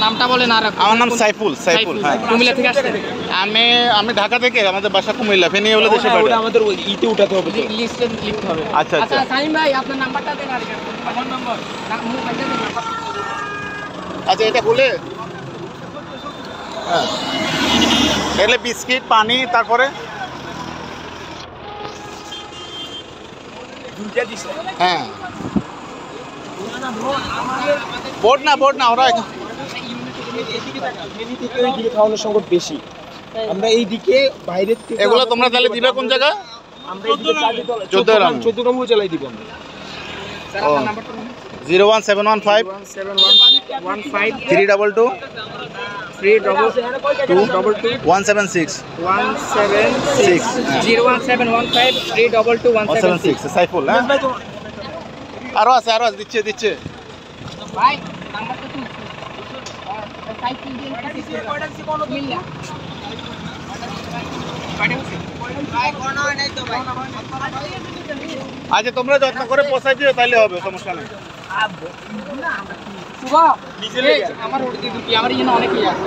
নামটা বলেন। আর আমার নাম সাইফুল। সাইফুল, হ্যাঁ। কুমিল্লা থেকে আসছেন? আমি ঢাকা থেকে, আমাদের বাসা কুমিল্লা, ফেনী হলো দেশে বাড়ি। আমাদের ইতে উঠাতে হবে, লিস্টে লিখতে হবে। আচ্ছা আচ্ছা। সাইম ভাই আপনার নাম্বারটা দেন। আর ফোন নাম্বার আচ্ছা, এটা বলে হ্যাঁ, এলে বিস্কিট, পানি, তারপরে হ্যাঁ বোর্ড না ওরা খাওয়ানোর সংকট বেশি। আমরা এই দিকে বাইরের থেকে এগুলো তোমরা তাহলে দিবে কোন জায়গা? আমরা এই দিকে 14 নম্বর জেলায় দিব আমরা। 01715 322 176 01715 322 176। সাইফুল, হ্যাঁ। আরো আছে দিচ্ছে ভাই নাম্বারটা কি? সাইফুল দিয়ে কুমিল্লা। আচ্ছা, তোমরা যত্ন করে পৌঁছাই দিও, তাহলে হবে, সমস্যা নেই। আমার ওটা দিয়ে আমার এখানে অনেকেই আছে।